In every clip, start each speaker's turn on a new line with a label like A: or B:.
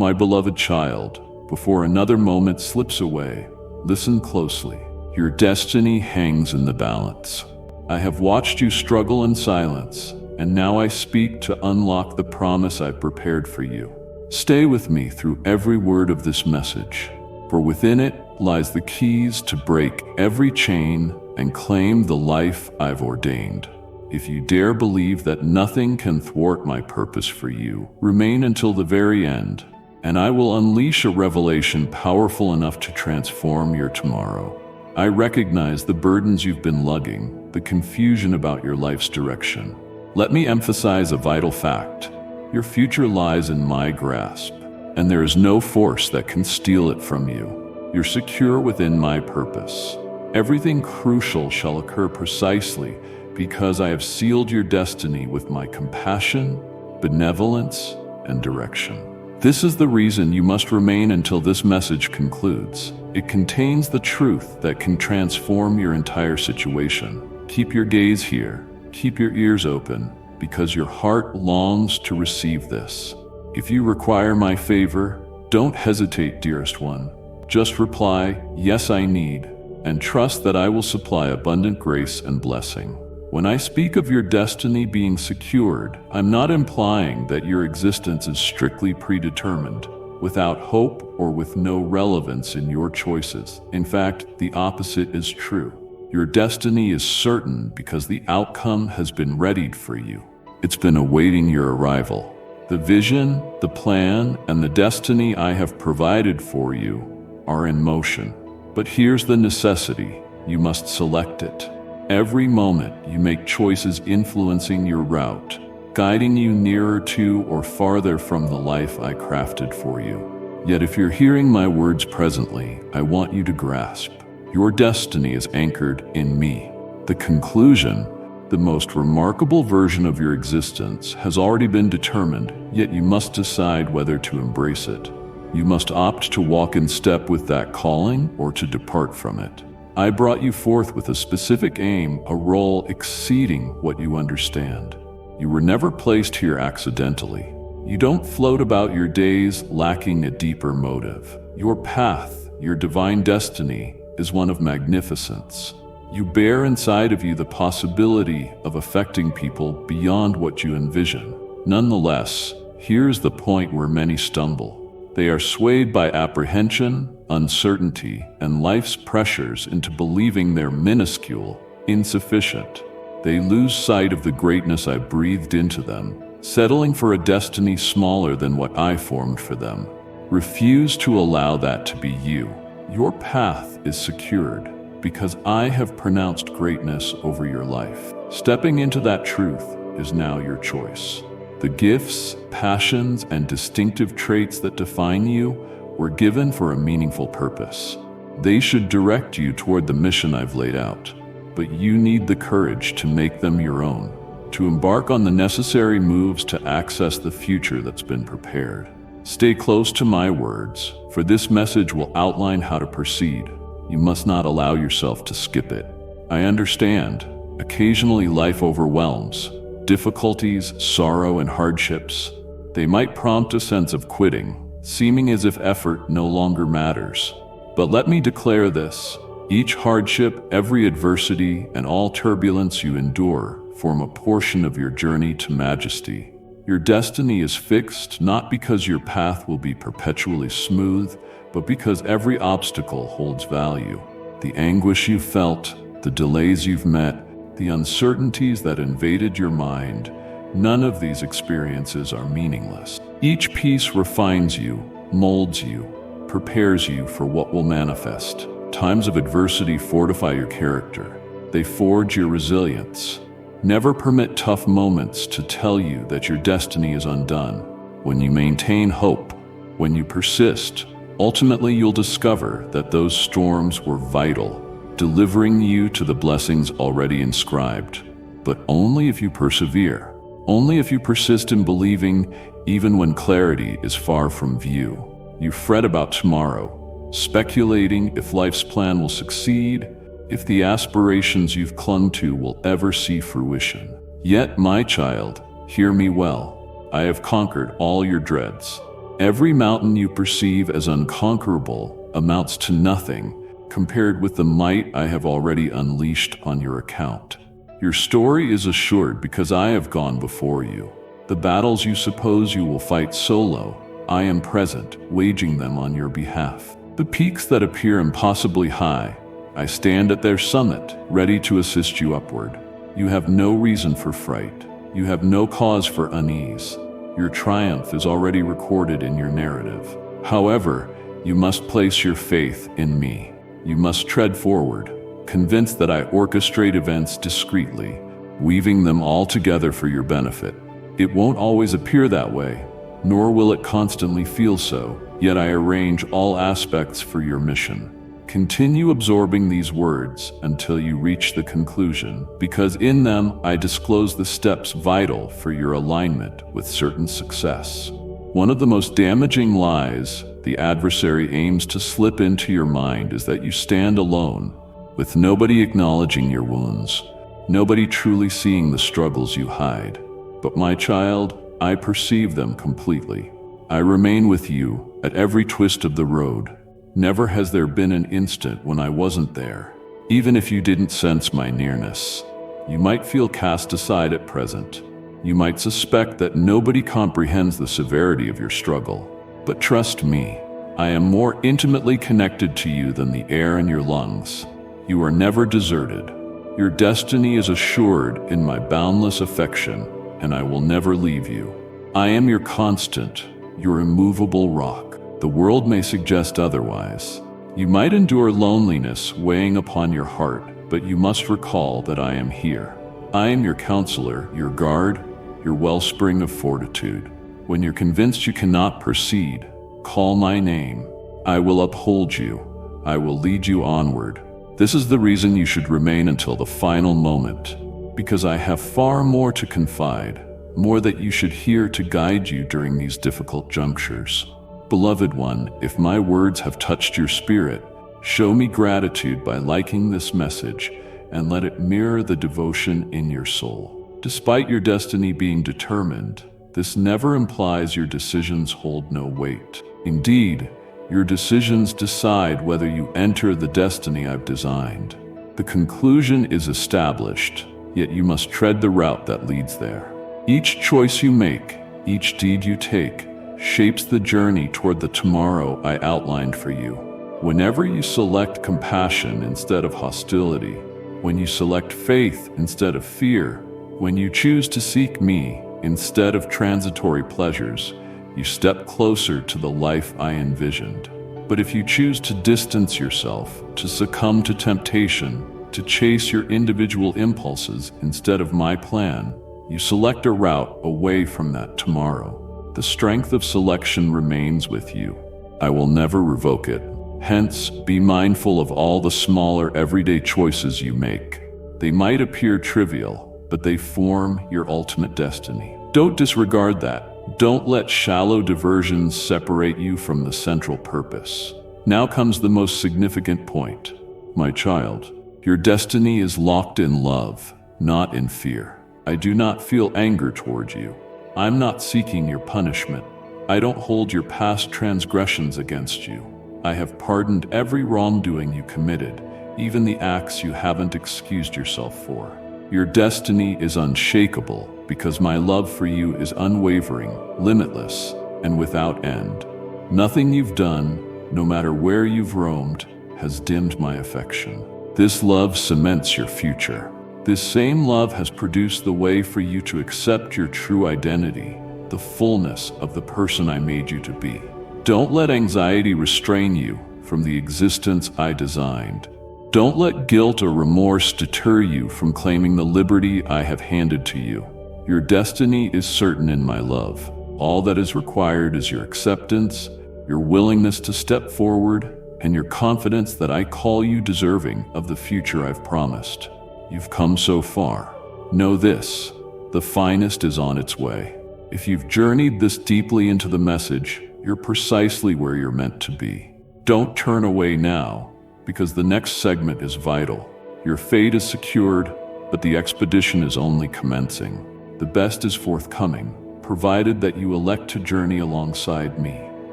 A: My beloved child, before another moment slips away, listen closely. Your destiny hangs in the balance. I have watched you struggle in silence, and now I speak to unlock the promise I've prepared for you. Stay with me through every word of this message, for within it lies the keys to break every chain and claim the life I've ordained. If you dare believe that nothing can thwart my purpose for you, remain until the very end, and I will unleash a revelation powerful enough to transform your tomorrow. I recognize the burdens you've been lugging, the confusion about your life's direction. Let me emphasize a vital fact. Your future lies in my grasp, and there is no force that can steal it from you. You're secure within my purpose. Everything crucial shall occur precisely because I have sealed your destiny with my compassion, benevolence, and direction. This is the reason you must remain until this message concludes. It contains the truth that can transform your entire situation. Keep your gaze here, keep your ears open, because your heart longs to receive this. If you require my favor, don't hesitate, dearest one. Just reply, "Yes, I need," and trust that I will supply abundant grace and blessing. When I speak of your destiny being secured, I'm not implying that your existence is strictly predetermined, without hope or with no relevance in your choices. In fact, the opposite is true. Your destiny is certain because the outcome has been readied for you. It's been awaiting your arrival. The vision, the plan, and the destiny I have provided for you are in motion. But here's the necessity: you must select it. Every moment you make choices influencing your route, guiding you nearer to or farther from the life I crafted for you. Yet if you're hearing my words presently, I want you to grasp. Your destiny is anchored in me. The conclusion, the most remarkable version of your existence, has already been determined, yet you must decide whether to embrace it. You must opt to walk in step with that calling or to depart from it. I brought you forth with a specific aim, a role exceeding what you understand. You were never placed here accidentally. You don't float about your days lacking a deeper motive. Your path, your divine destiny, is one of magnificence. You bear inside of you the possibility of affecting people beyond what you envision. Nonetheless, here's the point where many stumble. They are swayed by apprehension, uncertainty, and life's pressures into believing they're minuscule, insufficient. They lose sight of the greatness I breathed into them, settling for a destiny smaller than what I formed for them. Refuse to allow that to be you. Your path is secured because I have pronounced greatness over your life. Stepping into that truth is now your choice. The gifts, passions, and distinctive traits that define you were given for a meaningful purpose. They should direct you toward the mission I've laid out, but you need the courage to make them your own, to embark on the necessary moves to access the future that's been prepared. Stay close to my words, for this message will outline how to proceed. You must not allow yourself to skip it. I understand. Occasionally life overwhelms. Difficulties, sorrow, and hardships. They might prompt a sense of quitting, seeming as if effort no longer matters. But let me declare this: each hardship, every adversity, and all turbulence you endure form a portion of your journey to majesty. Your destiny is fixed not because your path will be perpetually smooth, but because every obstacle holds value. The anguish you felt, the delays you've met, the uncertainties that invaded your mind, none of these experiences are meaningless. Each piece refines you, molds you, prepares you for what will manifest. Times of adversity fortify your character. They forge your resilience. Never permit tough moments to tell you that your destiny is undone. When you maintain hope, when you persist, ultimately you'll discover that those storms were vital, delivering you to the blessings already inscribed. But only if you persevere, only if you persist in believing even when clarity is far from view. You fret about tomorrow, speculating if life's plan will succeed, if the aspirations you've clung to will ever see fruition. Yet, my child, hear me well. I have conquered all your dreads. Every mountain you perceive as unconquerable amounts to nothing compared with the might I have already unleashed on your account. Your story is assured because I have gone before you. The battles you suppose you will fight solo, I am present, waging them on your behalf. The peaks that appear impossibly high, I stand at their summit, ready to assist you upward. You have no reason for fright. You have no cause for unease. Your triumph is already recorded in your narrative. However, you must place your faith in me. You must tread forward, convinced that I orchestrate events discreetly, weaving them all together for your benefit. It won't always appear that way, nor will it constantly feel so, yet I arrange all aspects for your mission. Continue absorbing these words until you reach the conclusion, because in them I disclose the steps vital for your alignment with certain success. One of the most damaging lies the adversary aims to slip into your mind is that you stand alone, with nobody acknowledging your wounds, nobody truly seeing the struggles you hide. But my child, I perceive them completely. I remain with you at every twist of the road. Never has there been an instant when I wasn't there. Even if you didn't sense my nearness, you might feel cast aside at present. You might suspect that nobody comprehends the severity of your struggle. But trust me, I am more intimately connected to you than the air in your lungs. You are never deserted. Your destiny is assured in my boundless affection, and I will never leave you. I am your constant, your immovable rock. The world may suggest otherwise. You might endure loneliness weighing upon your heart, but you must recall that I am here. I am your counselor, your guard, your wellspring of fortitude. When you're convinced you cannot proceed, call my name. I will uphold you. I will lead you onward. This is the reason you should remain until the final moment, because I have far more to confide, more that you should hear to guide you during these difficult junctures. Beloved one, if my words have touched your spirit, show me gratitude by liking this message and let it mirror the devotion in your soul. Despite your destiny being determined, this never implies your decisions hold no weight. Indeed, your decisions decide whether you enter the destiny I've designed. The conclusion is established, yet you must tread the route that leads there. Each choice you make, each deed you take, shapes the journey toward the tomorrow I outlined for you. Whenever you select compassion instead of hostility, when you select faith instead of fear, when you choose to seek me instead of transitory pleasures, you step closer to the life I envisioned. But if you choose to distance yourself, to succumb to temptation, to chase your individual impulses instead of my plan, you select a route away from that tomorrow. The strength of selection remains with you. I will never revoke it. Hence, be mindful of all the smaller everyday choices you make. They might appear trivial, but they form your ultimate destiny. Don't disregard that. Don't let shallow diversions separate you from the central purpose. Now comes the most significant point. My child, your destiny is locked in love, not in fear. I do not feel anger toward you. I'm not seeking your punishment. I don't hold your past transgressions against you. I have pardoned every wrongdoing you committed, even the acts you haven't excused yourself for. Your destiny is unshakable because my love for you is unwavering, limitless, and without end. Nothing you've done, no matter where you've roamed, has dimmed my affection. This love cements your future. This same love has produced the way for you to accept your true identity, the fullness of the person I made you to be. Don't let anxiety restrain you from the existence I designed. Don't let guilt or remorse deter you from claiming the liberty I have handed to you. Your destiny is certain in my love. All that is required is your acceptance, your willingness to step forward, and your confidence that I call you deserving of the future I've promised. You've come so far. Know this, the finest is on its way. If you've journeyed this deeply into the message, you're precisely where you're meant to be. Don't turn away now, because the next segment is vital. Your fate is secured, but the expedition is only commencing. The best is forthcoming. provided that you elect to journey alongside me.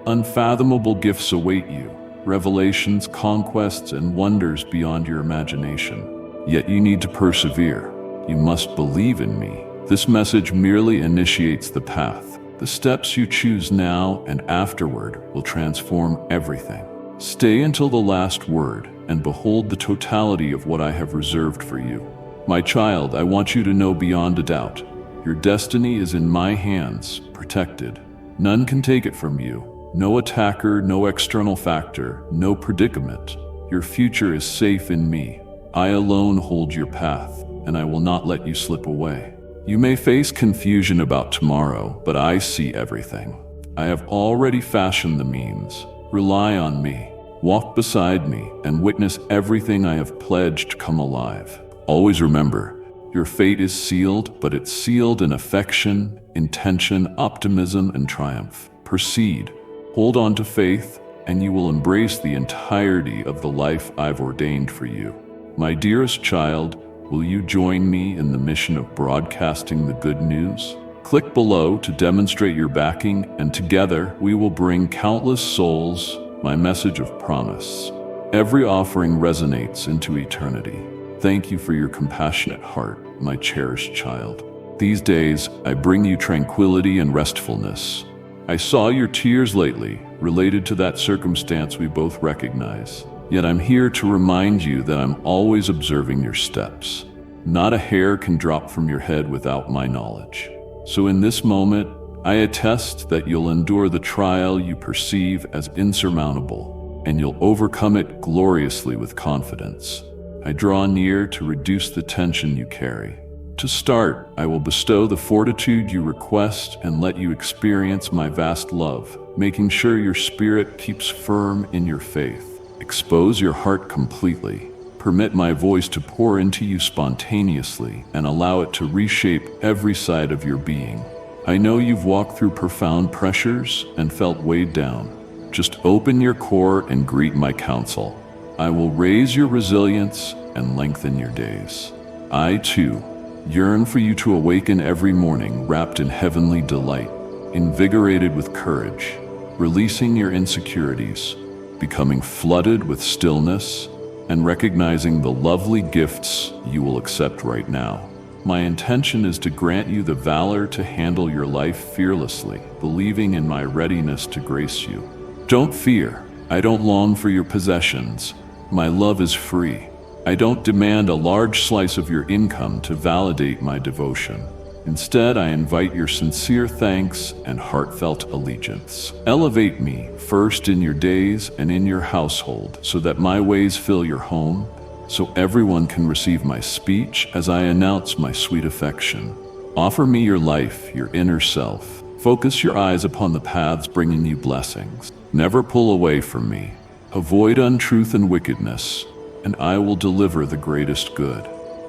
A: Unfathomable gifts await you, revelations, conquests, and wonders beyond your imagination. Yet you need to persevere. You must believe in me. This message merely initiates the path. The steps you choose now and afterward will transform everything. Stay until the last word and behold the totality of what I have reserved for you. My child, I want you to know beyond a doubt, your destiny is in my hands, protected. None can take it from you. No attacker, no external factor, no predicament. Your future is safe in me. I alone hold your path, and I will not let you slip away. You may face confusion about tomorrow, but I see everything. I have already fashioned the means. Rely on me. Walk beside me and witness everything I have pledged come alive. Always remember, your fate is sealed, but it's sealed in affection, intention, optimism, and triumph. Proceed. Hold on to faith, and you will embrace the entirety of the life I've ordained for you. My dearest child, will you join me in the mission of broadcasting the good news? Click below to demonstrate your backing, and together we will bring countless souls my message of promise. Every offering resonates into eternity. Thank you for your compassionate heart, my cherished child. These days, I bring you tranquility and restfulness. I saw your tears lately, related to that circumstance we both recognize. Yet I'm here to remind you that I'm always observing your steps. Not a hair can drop from your head without my knowledge. So in this moment, I attest that you'll endure the trial you perceive as insurmountable, and you'll overcome it gloriously with confidence. I draw near to reduce the tension you carry. To start, I will bestow the fortitude you request and let you experience my vast love, making sure your spirit keeps firm in your faith. Expose your heart completely. Permit my voice to pour into you spontaneously and allow it to reshape every side of your being. I know you've walked through profound pressures and felt weighed down. Just open your core and greet my counsel. I will raise your resilience and lengthen your days. I, too, yearn for you to awaken every morning wrapped in heavenly delight, invigorated with courage, releasing your insecurities, becoming flooded with stillness, and recognizing the lovely gifts you will accept right now. My intention is to grant you the valor to handle your life fearlessly, believing in my readiness to grace you. Don't fear. I don't long for your possessions. My love is free. I don't demand a large slice of your income to validate my devotion. Instead, I invite your sincere thanks and heartfelt allegiance. Elevate me first in your days and in your household, so that my ways fill your home, so everyone can receive my speech as I announce my sweet affection. Offer me your life, your inner self. Focus your eyes upon the paths bringing you blessings. Never pull away from me. Avoid untruth and wickedness, and I will deliver the greatest good.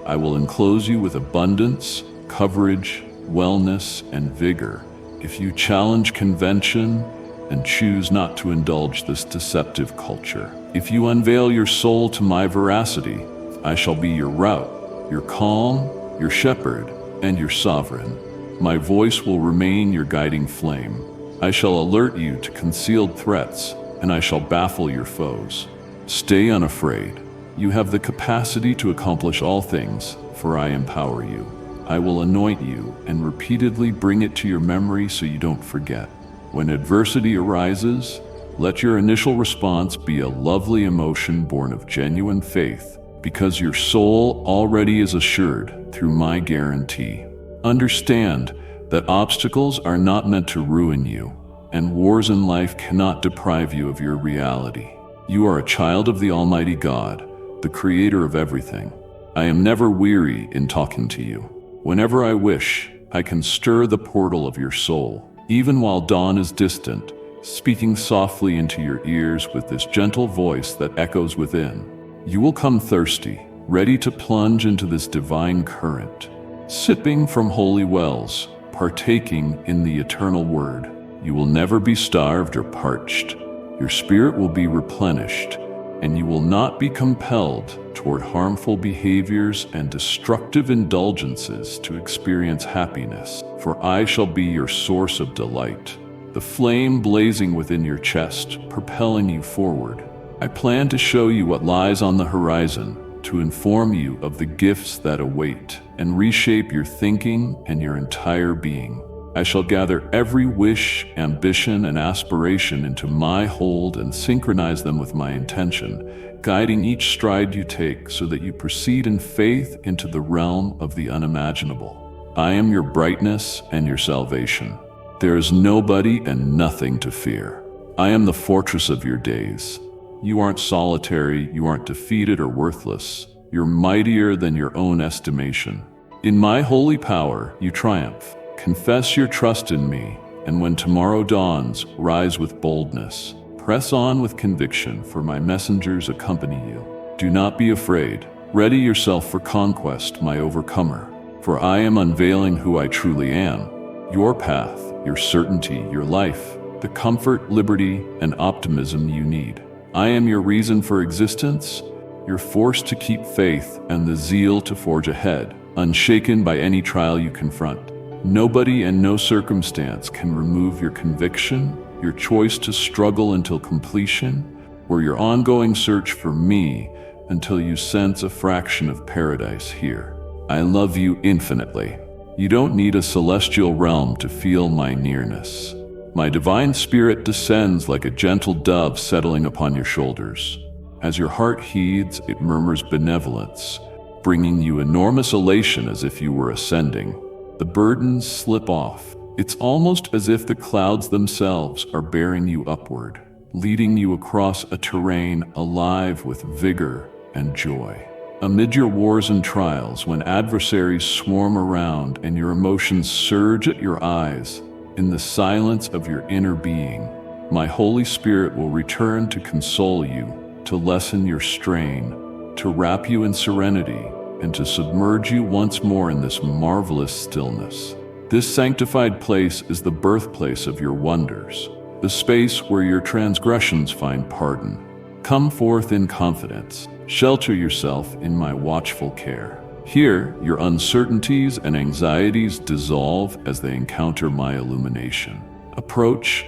A: I will enclose you with abundance, coverage, wellness, and vigor. If you challenge convention and choose not to indulge this deceptive culture, if you unveil your soul to my veracity, I shall be your route, your calm, your shepherd, and your sovereign. My voice will remain your guiding flame. I shall alert you to concealed threats, and I shall baffle your foes. Stay unafraid. You have the capacity to accomplish all things, for I empower you. I will anoint you and repeatedly bring it to your memory so you don't forget. When adversity arises, let your initial response be a lovely emotion born of genuine faith, because your soul already is assured through my guarantee. Understand that obstacles are not meant to ruin you, and wars in life cannot deprive you of your reality. You are a child of the Almighty God, the creator of everything. I am never weary in talking to you. Whenever I wish, I can stir the portal of your soul, even while dawn is distant, speaking softly into your ears with this gentle voice that echoes within. You will come thirsty, ready to plunge into this divine current, sipping from holy wells, partaking in the eternal word. You will never be starved or parched. Your spirit will be replenished, and you will not be compelled toward harmful behaviors and destructive indulgences to experience happiness, for I shall be your source of delight, the flame blazing within your chest, propelling you forward. I plan to show you what lies on the horizon, to inform you of the gifts that await, and reshape your thinking and your entire being. I shall gather every wish, ambition, and aspiration into my hold and synchronize them with my intention, guiding each stride you take so that you proceed in faith into the realm of the unimaginable. I am your brightness and your salvation. There is nobody and nothing to fear. I am the fortress of your days. You aren't solitary, you aren't defeated or worthless. You're mightier than your own estimation. In my holy power, you triumph. Confess your trust in me, and when tomorrow dawns, rise with boldness. Press on with conviction, for my messengers accompany you. Do not be afraid. Ready yourself for conquest, my overcomer, for I am unveiling who I truly am. Your path, your certainty, your life, the comfort, liberty, and optimism you need. I am your reason for existence, your force to keep faith, and the zeal to forge ahead, unshaken by any trial you confront. Nobody and no circumstance can remove your conviction, your choice to struggle until completion, or your ongoing search for me until you sense a fraction of paradise here. I love you infinitely. You don't need a celestial realm to feel my nearness. My divine spirit descends like a gentle dove settling upon your shoulders. As your heart heeds, it murmurs benevolence, bringing you enormous elation as if you were ascending. The burdens slip off. It's almost as if the clouds themselves are bearing you upward, leading you across a terrain alive with vigor and joy. Amid your wars and trials, when adversaries swarm around and your emotions surge at your eyes, in the silence of your inner being, my Holy Spirit will return to console you, to lessen your strain, to wrap you in serenity, and to submerge you once more in this marvelous stillness. This sanctified place is the birthplace of your wonders, the space where your transgressions find pardon. Come forth in confidence. Shelter yourself in my watchful care. Here, your uncertainties and anxieties dissolve as they encounter my illumination. Approach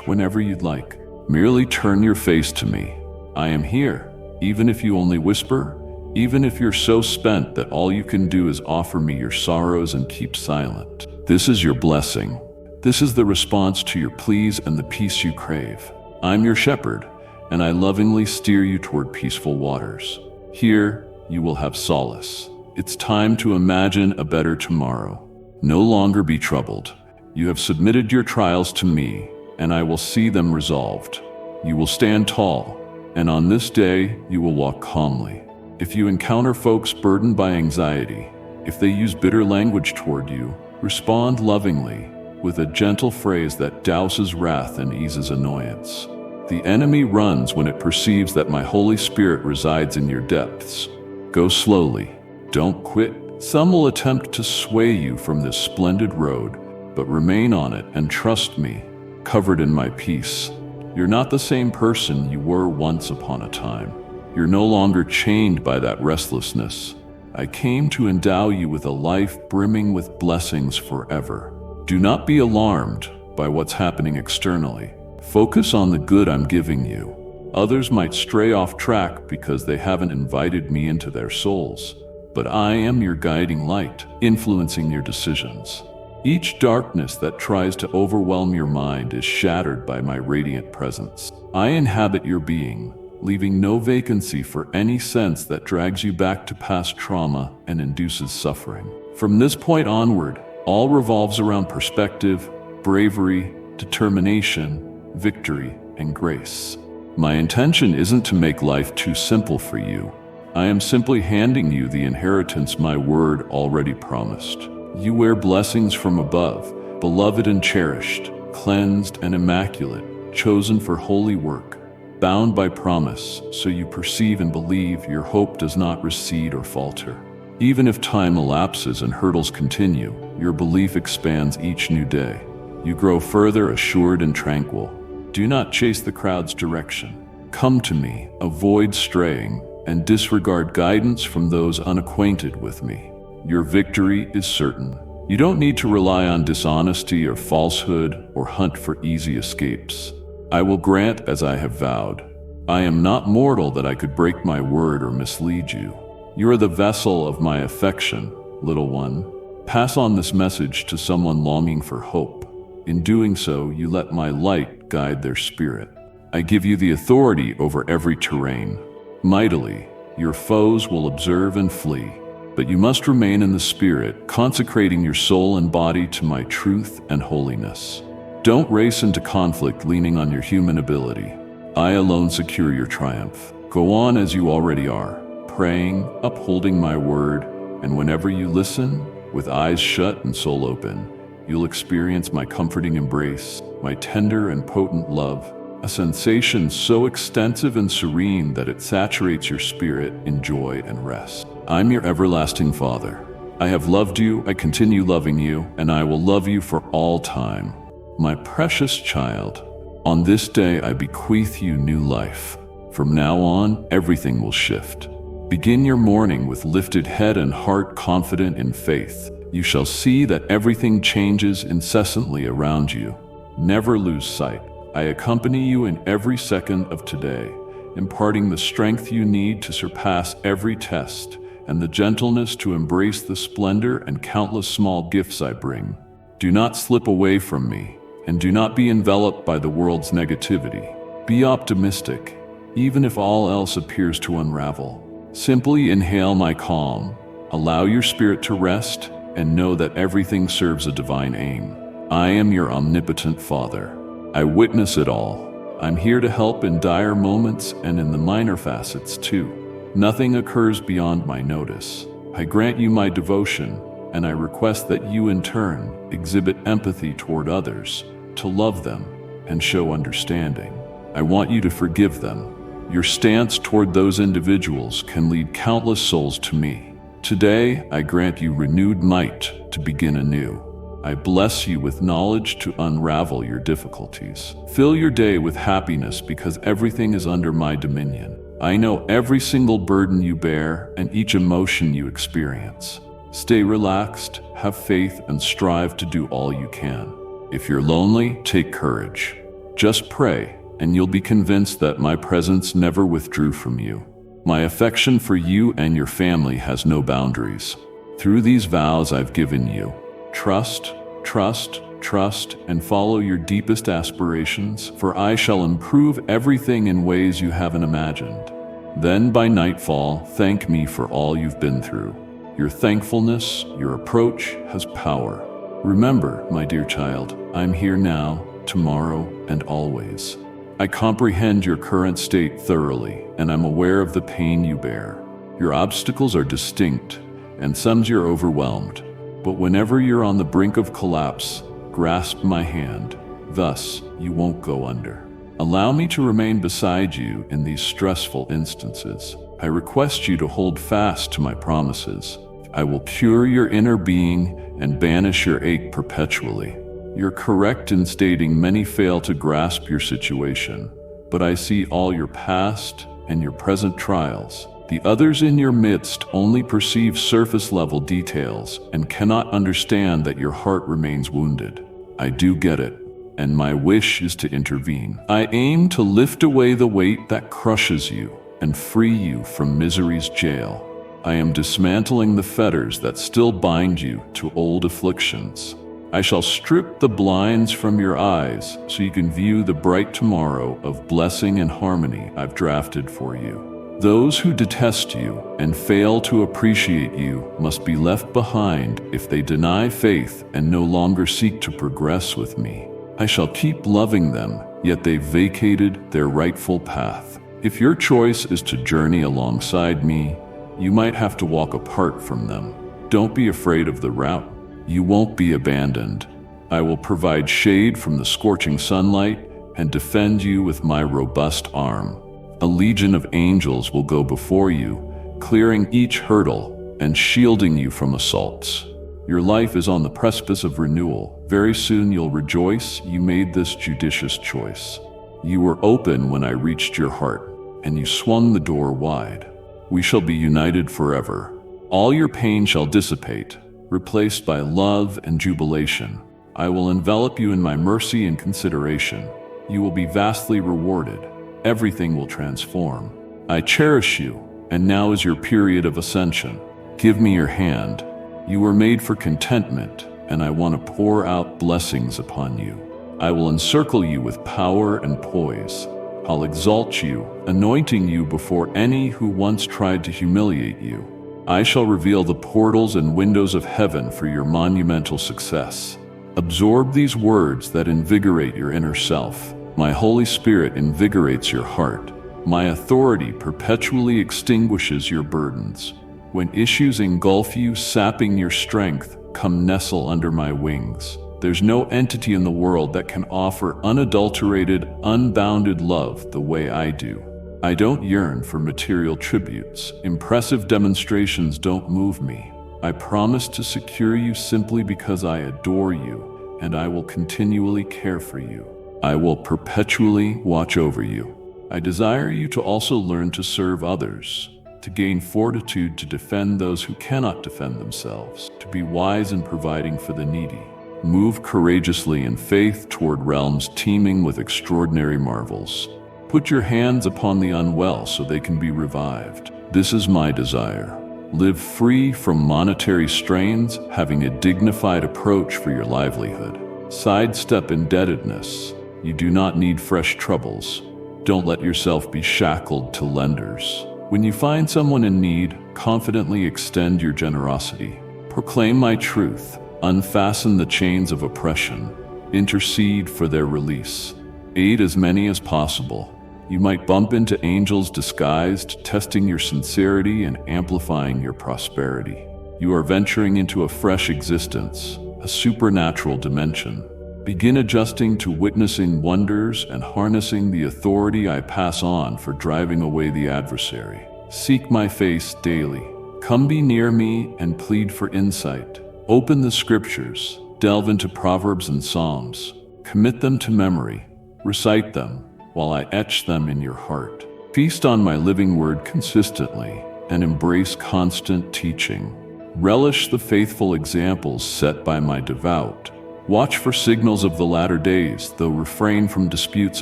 A: whenever you'd like. Merely turn your face to me. I am here, even if you only whisper, even if you're so spent that all you can do is offer me your sorrows and keep silent. This is your blessing. This is the response to your pleas and the peace you crave. I'm your shepherd, and I lovingly steer you toward peaceful waters. Here, you will have solace. It's time to imagine a better tomorrow. No longer be troubled. You have submitted your trials to me, and I will see them resolved. You will stand tall, and on this day, you will walk calmly. If you encounter folks burdened by anxiety, if they use bitter language toward you, respond lovingly with a gentle phrase that douses wrath and eases annoyance. The enemy runs when it perceives that my Holy Spirit resides in your depths. Go slowly. Don't quit. Some will attempt to sway you from this splendid road, but remain on it and trust me, covered in my peace. You're not the same person you were once upon a time. You're no longer chained by that restlessness. I came to endow you with a life brimming with blessings forever. Do not be alarmed by what's happening externally. Focus on the good I'm giving you. Others might stray off track because they haven't invited me into their souls, but I am your guiding light, influencing your decisions. Each darkness that tries to overwhelm your mind is shattered by my radiant presence. I inhabit your being, leaving no vacancy for any sense that drags you back to past trauma and induces suffering. From this point onward, all revolves around perspective, bravery, determination, victory, and grace. My intention isn't to make life too simple for you. I am simply handing you the inheritance my word already promised. You wear blessings from above, beloved and cherished, cleansed and immaculate, chosen for holy work, bound by promise, so you perceive and believe your hope does not recede or falter. Even if time elapses and hurdles continue, your belief expands each new day. You grow further assured and tranquil. Do not chase the crowd's direction. Come to me, avoid straying, and disregard guidance from those unacquainted with me. Your victory is certain. You don't need to rely on dishonesty or falsehood or hunt for easy escapes. I will grant as I have vowed. I am not mortal that I could break my word or mislead you. You are the vessel of my affection, little one. Pass on this message to someone longing for hope. In doing so, you let my light guide their spirit. I give you the authority over every terrain. Mightily, your foes will observe and flee. But you must remain in the Spirit, consecrating your soul and body to my truth and holiness. Don't race into conflict leaning on your human ability. I alone secure your triumph. Go on as you already are, praying, upholding my word, and whenever you listen, with eyes shut and soul open, you'll experience my comforting embrace, my tender and potent love, a sensation so extensive and serene that it saturates your spirit in joy and rest. I'm your everlasting Father. I have loved you, I continue loving you, and I will love you for all time. My precious child, on this day I bequeath you new life. From now on, everything will shift. Begin your morning with lifted head and heart, confident in faith. You shall see that everything changes incessantly around you. Never lose sight. I accompany you in every second of today, imparting the strength you need to surpass every test and the gentleness to embrace the splendor and countless small gifts I bring. Do not slip away from me, and do not be enveloped by the world's negativity. Be optimistic, even if all else appears to unravel. Simply inhale my calm, allow your spirit to rest, and know that everything serves a divine aim. I am your omnipotent Father. I witness it all. I'm here to help in dire moments and in the minor facets too. Nothing occurs beyond my notice. I grant you my devotion, and I request that you in turn exhibit empathy toward others, to love them, and show understanding. I want you to forgive them. Your stance toward those individuals can lead countless souls to me. Today, I grant you renewed might to begin anew. I bless you with knowledge to unravel your difficulties. Fill your day with happiness because everything is under my dominion. I know every single burden you bear and each emotion you experience. Stay relaxed, have faith, and strive to do all you can. If you're lonely, take courage. Just pray, and you'll be convinced that my presence never withdrew from you. My affection for you and your family has no boundaries. Through these vows I've given you, trust, trust, trust, and follow your deepest aspirations, for I shall improve everything in ways you haven't imagined. Then by nightfall, thank me for all you've been through. Your thankfulness, your approach has power. Remember, my dear child, I'm here now, tomorrow, and always. I comprehend your current state thoroughly, and I'm aware of the pain you bear. Your obstacles are distinct, and some you're overwhelmed. But whenever you're on the brink of collapse, grasp my hand. Thus, you won't go under. Allow me to remain beside you in these stressful instances. I request you to hold fast to my promises. I will cure your inner being and banish your ache perpetually. You're correct in stating many fail to grasp your situation, but I see all your past and your present trials. The others in your midst only perceive surface-level details and cannot understand that your heart remains wounded. I do get it, and my wish is to intervene. I aim to lift away the weight that crushes you and free you from misery's jail. I am dismantling the fetters that still bind you to old afflictions. I shall strip the blinds from your eyes so you can view the bright tomorrow of blessing and harmony I've drafted for you. Those who detest you and fail to appreciate you must be left behind if they deny faith and no longer seek to progress with me. I shall keep loving them, yet they've vacated their rightful path. If your choice is to journey alongside me, you might have to walk apart from them. Don't be afraid of the route. You won't be abandoned. I will provide shade from the scorching sunlight and defend you with my robust arm. A legion of angels will go before you, clearing each hurdle and shielding you from assaults. Your life is on the precipice of renewal. Very soon you'll rejoice you made this judicious choice. You were open when I reached your heart, and you swung the door wide. We shall be united forever. All your pain shall dissipate, replaced by love and jubilation. I will envelop you in my mercy and consideration. You will be vastly rewarded. Everything will transform. I cherish you, and now is your period of ascension. Give me your hand. You were made for contentment, and I want to pour out blessings upon you. I will encircle you with power and poise. I'll exalt you, anointing you before any who once tried to humiliate you. I shall reveal the portals and windows of heaven for your monumental success. Absorb these words that invigorate your inner self. My Holy Spirit invigorates your heart. My authority perpetually extinguishes your burdens. When issues engulf you, sapping your strength, come nestle under my wings. There's no entity in the world that can offer unadulterated, unbounded love the way I do. I don't yearn for material tributes. Impressive demonstrations don't move me. I promise to secure you simply because I adore you, and I will continually care for you. I will perpetually watch over you. I desire you to also learn to serve others, to gain fortitude to defend those who cannot defend themselves, to be wise in providing for the needy. Move courageously in faith toward realms teeming with extraordinary marvels. Put your hands upon the unwell so they can be revived. This is my desire. Live free from monetary strains, having a dignified approach for your livelihood. Sidestep indebtedness. You do not need fresh troubles. Don't let yourself be shackled to lenders. When you find someone in need, confidently extend your generosity. Proclaim my truth. Unfasten the chains of oppression. Intercede for their release. Aid as many as possible. You might bump into angels disguised, testing your sincerity and amplifying your prosperity. You are venturing into a fresh existence, a supernatural dimension. Begin adjusting to witnessing wonders and harnessing the authority I pass on for driving away the adversary. Seek my face daily. Come be near me and plead for insight. Open the scriptures, delve into Proverbs and Psalms. Commit them to memory. Recite them while I etch them in your heart. Feast on my living word consistently and embrace constant teaching. Relish the faithful examples set by my devout. Watch for signals of the latter days, though refrain from disputes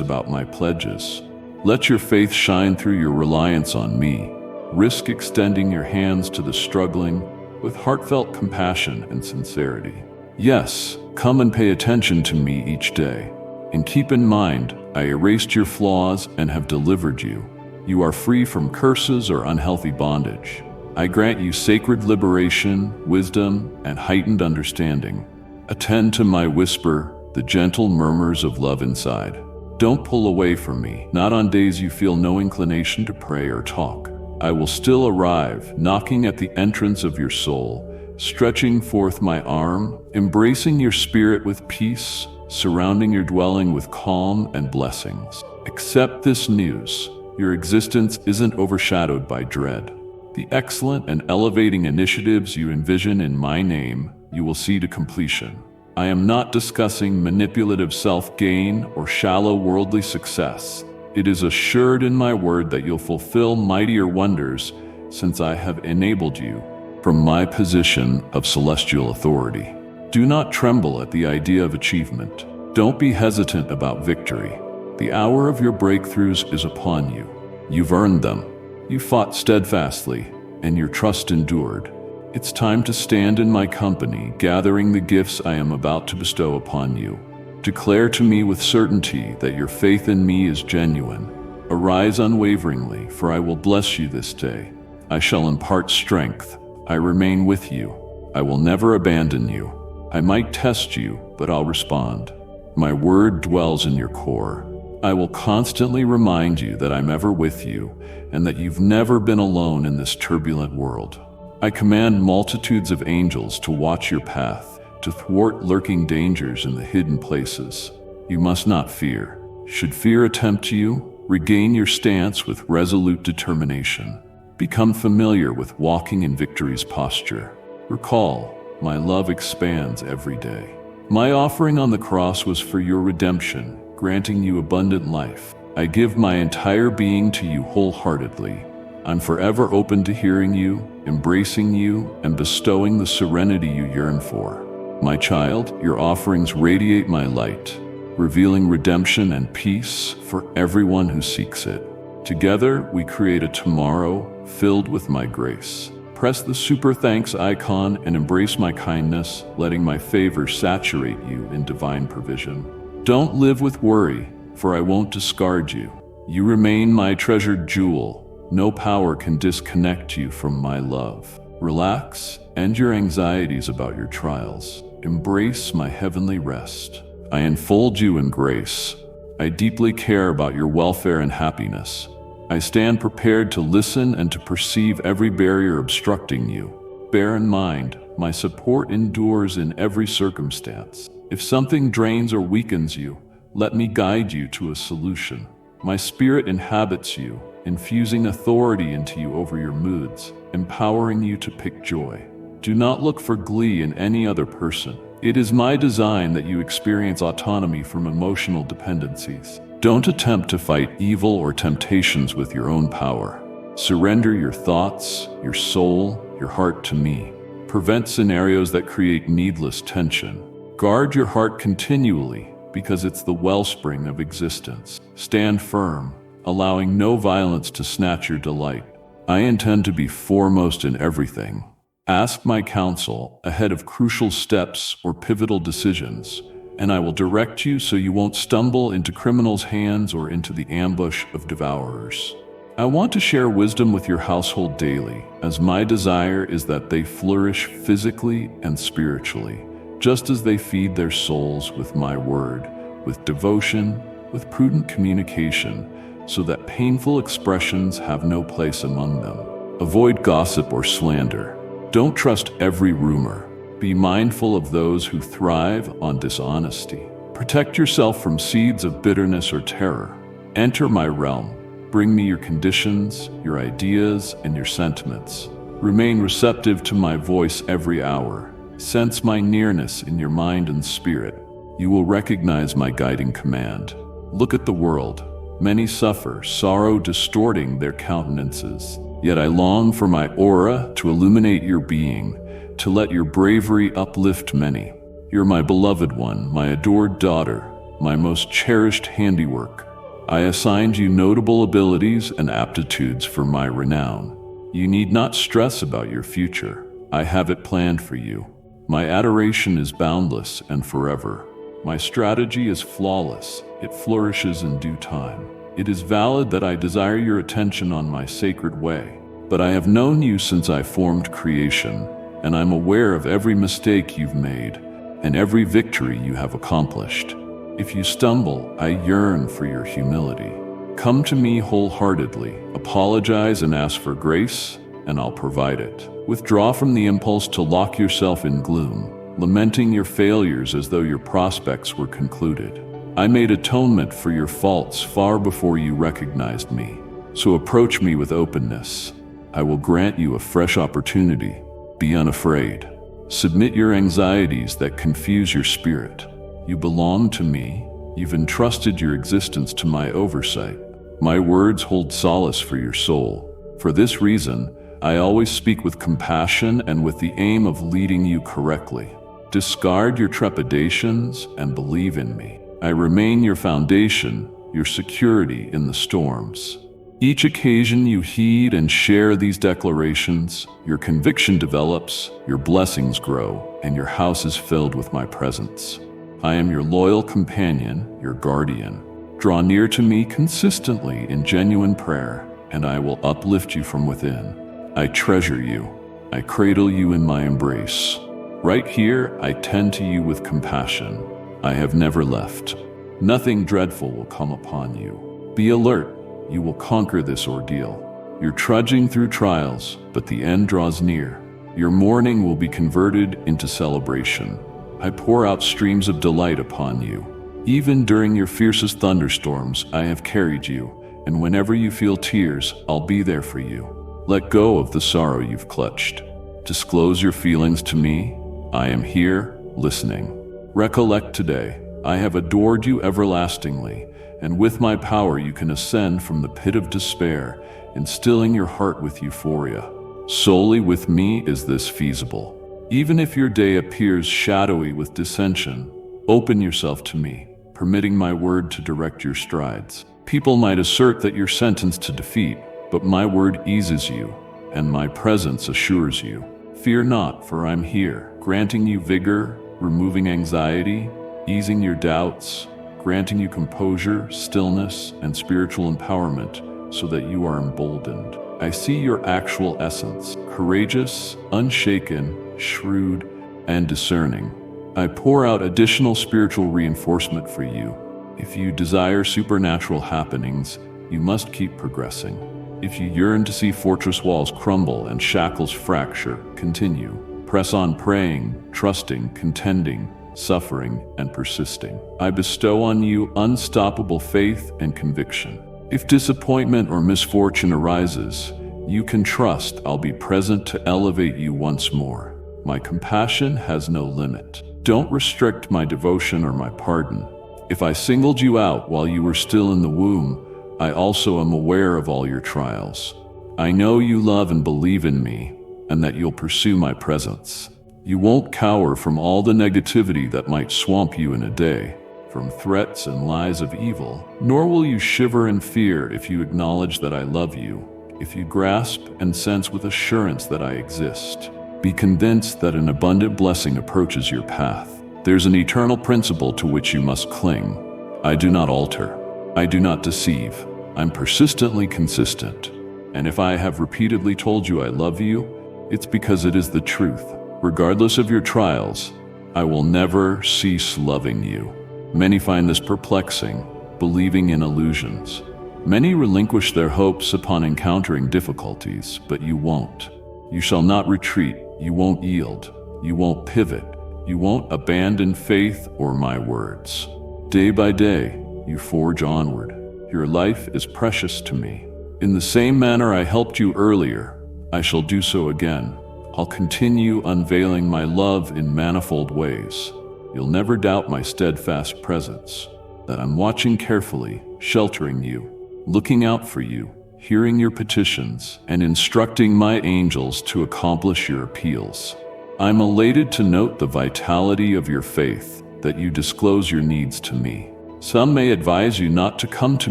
A: about my pledges. Let your faith shine through your reliance on me. Risk extending your hands to the struggling with heartfelt compassion and sincerity. Yes, come and pay attention to me each day. And keep in mind, I erased your flaws and have delivered you. You are free from curses or unhealthy bondage. I grant you sacred liberation, wisdom, and heightened understanding. Attend to my whisper, the gentle murmurs of love inside. Don't pull away from me, not on days you feel no inclination to pray or talk. I will still arrive, knocking at the entrance of your soul, stretching forth my arm, embracing your spirit with peace, surrounding your dwelling with calm and blessings. Accept this news. Your existence isn't overshadowed by dread. The excellent and elevating initiatives you envision in my name, you will see to completion. I am not discussing manipulative self-gain or shallow worldly success. It is assured in my word that you'll fulfill mightier wonders since I have enabled you from my position of celestial authority. Do not tremble at the idea of achievement. Don't be hesitant about victory. The hour of your breakthroughs is upon you. You've earned them. You fought steadfastly, and your trust endured. It's time to stand in my company, gathering the gifts I am about to bestow upon you. Declare to me with certainty that your faith in me is genuine. Arise unwaveringly, for I will bless you this day. I shall impart strength. I remain with you. I will never abandon you. I might test you, but I'll respond. My word dwells in your core. I will constantly remind you that I'm ever with you and that you've never been alone in this turbulent world. I command multitudes of angels to watch your path, to thwart lurking dangers in the hidden places. You must not fear. Should fear attempt you, regain your stance with resolute determination. Become familiar with walking in victory's posture. Recall, my love expands every day. My offering on the cross was for your redemption, granting you abundant life. I give my entire being to you wholeheartedly. I'm forever open to hearing you, embracing you, and bestowing the serenity you yearn for. My child, your offerings radiate my light, revealing redemption and peace for everyone who seeks it. Together, we create a tomorrow filled with my grace. Press the super thanks icon and embrace my kindness, letting my favor saturate you in divine provision. Don't live with worry, for I won't discard you. You remain my treasured jewel. No power can disconnect you from my love. Relax, end your anxieties about your trials. Embrace my heavenly rest. I enfold you in grace. I deeply care about your welfare and happiness. I stand prepared to listen and to perceive every barrier obstructing you. Bear in mind, my support endures in every circumstance. If something drains or weakens you, let me guide you to a solution. My spirit inhabits you, infusing authority into you over your moods, empowering you to pick joy. Do not look for glee in any other person. It is my design that you experience autonomy from emotional dependencies. Don't attempt to fight evil or temptations with your own power. Surrender your thoughts, your soul, your heart to me. Prevent scenarios that create needless tension. Guard your heart continually, because it's the wellspring of existence. Stand firm, allowing no violence to snatch your delight. I intend to be foremost in everything. Ask my counsel ahead of crucial steps or pivotal decisions, and I will direct you so you won't stumble into criminals' hands or into the ambush of devourers. I want to share wisdom with your household daily, as my desire is that they flourish physically and spiritually, just as they feed their souls with my word, with devotion, with prudent communication, so that painful expressions have no place among them. Avoid gossip or slander. Don't trust every rumor. Be mindful of those who thrive on dishonesty. Protect yourself from seeds of bitterness or terror. Enter my realm. Bring me your conditions, your ideas, and your sentiments. Remain receptive to my voice every hour. Sense my nearness in your mind and spirit. You will recognize my guiding command. Look at the world. Many suffer, sorrow distorting their countenances. Yet I long for my aura to illuminate your being, to let your bravery uplift many. You're my beloved one, my adored daughter, my most cherished handiwork. I assigned you notable abilities and aptitudes for my renown. You need not stress about your future. I have it planned for you. My adoration is boundless and forever. My strategy is flawless. It flourishes in due time. It is valid that I desire your attention on my sacred way, but I have known you since I formed creation, and I'm aware of every mistake you've made and every victory you have accomplished. If you stumble, I yearn for your humility. Come to me wholeheartedly, apologize and ask for grace, and I'll provide it. Withdraw from the impulse to lock yourself in gloom, lamenting your failures as though your prospects were concluded. I made atonement for your faults far before you recognized me. So approach me with openness. I will grant you a fresh opportunity. Be unafraid. Submit your anxieties that confuse your spirit. You belong to me. You've entrusted your existence to my oversight. My words hold solace for your soul. For this reason, I always speak with compassion and with the aim of leading you correctly. Discard your trepidations and believe in me. I remain your foundation, your security in the storms. Each occasion you heed and share these declarations, your conviction develops, your blessings grow, and your house is filled with my presence. I am your loyal companion, your guardian. Draw near to me consistently in genuine prayer, and I will uplift you from within. I treasure you. I cradle you in my embrace. Right here, I tend to you with compassion. I have never left. Nothing dreadful will come upon you. Be alert. You will conquer this ordeal. You're trudging through trials, but the end draws near. Your mourning will be converted into celebration. I pour out streams of delight upon you. Even during your fiercest thunderstorms, I have carried you, and whenever you feel tears, I'll be there for you. Let go of the sorrow you've clutched. Disclose your feelings to me. I am here, listening. Recollect today, I have adored you everlastingly, and with my power you can ascend from the pit of despair, instilling your heart with euphoria. Solely with me is this feasible. Even if your day appears shadowy with dissension, open yourself to me, permitting my word to direct your strides. People might assert that you're sentenced to defeat, but my word eases you, and my presence assures you. Fear not, for I'm here, granting you vigor, removing anxiety, easing your doubts, granting you composure, stillness, and spiritual empowerment so that you are emboldened. I see your actual essence, courageous, unshaken, shrewd, and discerning. I pour out additional spiritual reinforcement for you. If you desire supernatural happenings, you must keep progressing. If you yearn to see fortress walls crumble and shackles fracture, continue. Press on praying, trusting, contending, suffering, and persisting. I bestow on you unstoppable faith and conviction. If disappointment or misfortune arises, you can trust I'll be present to elevate you once more. My compassion has no limit. Don't restrict my devotion or my pardon. If I singled you out while you were still in the womb, I also am aware of all your trials. I know you love and believe in me, and that you'll pursue my presence. You won't cower from all the negativity that might swamp you in a day, from threats and lies of evil, nor will you shiver in fear if you acknowledge that I love you, if you grasp and sense with assurance that I exist. Be convinced that an abundant blessing approaches your path. There's an eternal principle to which you must cling. I do not alter. I do not deceive. I'm persistently consistent. And if I have repeatedly told you I love you, it's because it is the truth. Regardless of your trials, I will never cease loving you. Many find this perplexing, believing in illusions. Many relinquish their hopes upon encountering difficulties, but you won't. You shall not retreat. You won't yield. You won't pivot. You won't abandon faith or my words. Day by day, you forge onward. Your life is precious to me. In the same manner I helped you earlier, I shall do so again. I'll continue unveiling my love in manifold ways. You'll never doubt my steadfast presence, that I'm watching carefully, sheltering you, looking out for you, hearing your petitions, and instructing my angels to accomplish your appeals. I'm elated to note the vitality of your faith, that you disclose your needs to me. Some may advise you not to come to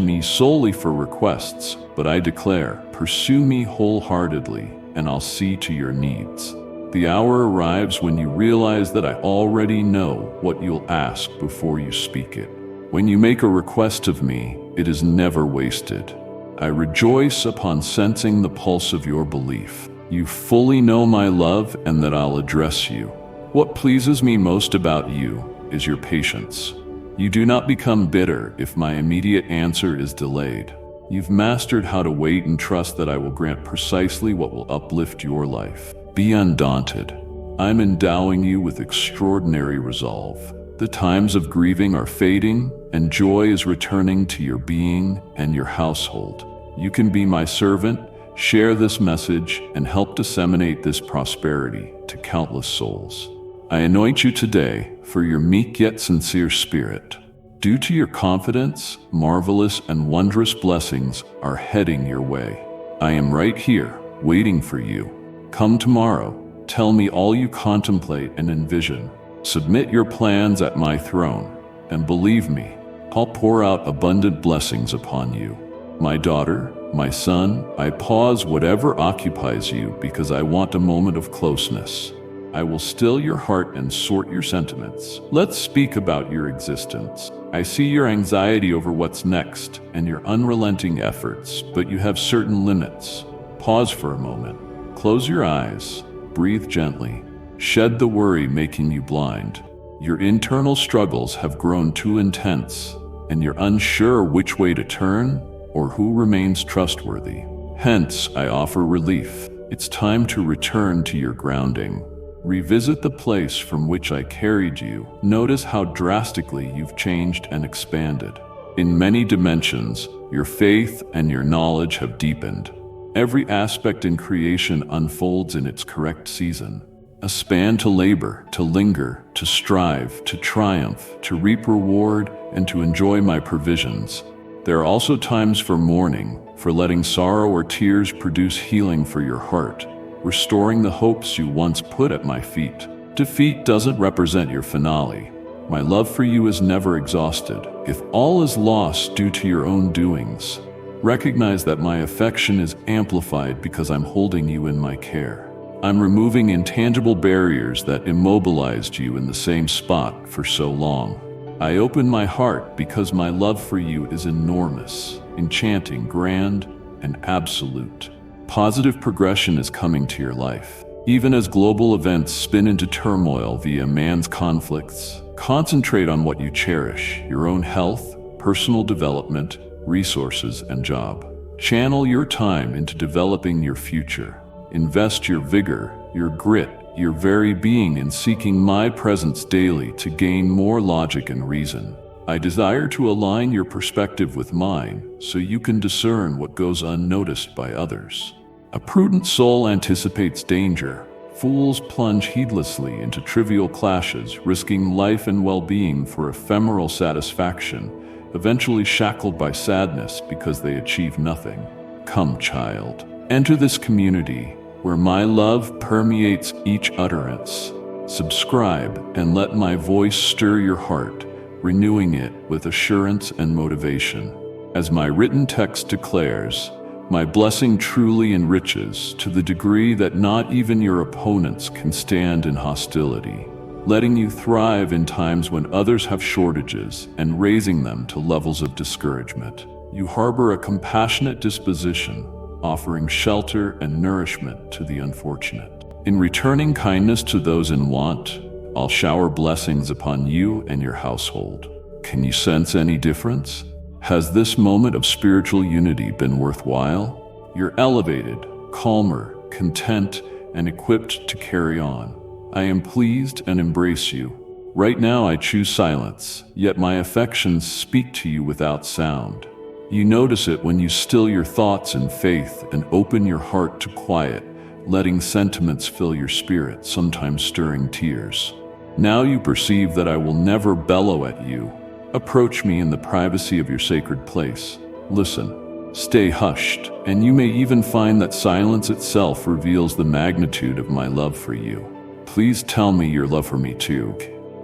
A: me solely for requests, but I declare, pursue me wholeheartedly, and I'll see to your needs. The hour arrives when you realize that I already know what you'll ask before you speak it. When you make a request of me, it is never wasted. I rejoice upon sensing the pulse of your belief. You fully know my love and that I'll address you. What pleases me most about you is your patience. You do not become bitter if my immediate answer is delayed. You've mastered how to wait and trust that I will grant precisely what will uplift your life. Be undaunted. I'm endowing you with extraordinary resolve. The times of grieving are fading, and joy is returning to your being and your household. You can be my servant, share this message, and help disseminate this prosperity to countless souls. I anoint you today for your meek yet sincere spirit. Due to your confidence, marvelous and wondrous blessings are heading your way. I am right here, waiting for you. Come tomorrow, tell me all you contemplate and envision. Submit your plans at my throne, and believe me, I'll pour out abundant blessings upon you. My daughter, my son, I pause whatever occupies you because I want a moment of closeness. I will still your heart and sort your sentiments. Let's speak about your existence. I see your anxiety over what's next and your unrelenting efforts, but you have certain limits. Pause for a moment. Close your eyes. Breathe gently. Shed the worry making you blind. Your internal struggles have grown too intense, and you're unsure which way to turn or who remains trustworthy. Hence, I offer relief. It's time to return to your grounding. Revisit the place from which I carried you. Notice how drastically you've changed and expanded. In many dimensions, your faith and your knowledge have deepened. Every aspect in creation unfolds in its correct season. A span to labor, to linger, to strive, to triumph, to reap reward, and to enjoy my provisions. There are also times for mourning, for letting sorrow or tears produce healing for your heart, restoring the hopes you once put at my feet. Defeat doesn't represent your finale. My love for you is never exhausted. If all is lost due to your own doings, recognize that my affection is amplified because I'm holding you in my care. I'm removing intangible barriers that immobilized you in the same spot for so long. I open my heart because my love for you is enormous, enchanting, grand, and absolute. Positive progression is coming to your life. Even as global events spin into turmoil via man's conflicts, concentrate on what you cherish: your own health, personal development, resources, and job. Channel your time into developing your future. Invest your vigor, your grit, your very being in seeking my presence daily to gain more logic and reason. I desire to align your perspective with mine so you can discern what goes unnoticed by others. A prudent soul anticipates danger. Fools plunge heedlessly into trivial clashes, risking life and well-being for ephemeral satisfaction, eventually shackled by sadness because they achieve nothing. Come, child, enter this community where my love permeates each utterance. Subscribe and let my voice stir your heart, renewing it with assurance and motivation. As my written text declares, my blessing truly enriches to the degree that not even your opponents can stand in hostility, letting you thrive in times when others have shortages and raising them to levels of discouragement. You harbor a compassionate disposition, offering shelter and nourishment to the unfortunate. In returning kindness to those in want, I'll shower blessings upon you and your household. Can you sense any difference? Has this moment of spiritual unity been worthwhile? You're elevated, calmer, content, and equipped to carry on. I am pleased and embrace you. Right now I choose silence, yet my affections speak to you without sound. You notice it when you still your thoughts in faith and open your heart to quiet, letting sentiments fill your spirit, sometimes stirring tears. Now you perceive that I will never bellow at you. Approach me in the privacy of your sacred place. Listen, stay hushed, and you may even find that silence itself reveals the magnitude of my love for you. Please tell me your love for me too.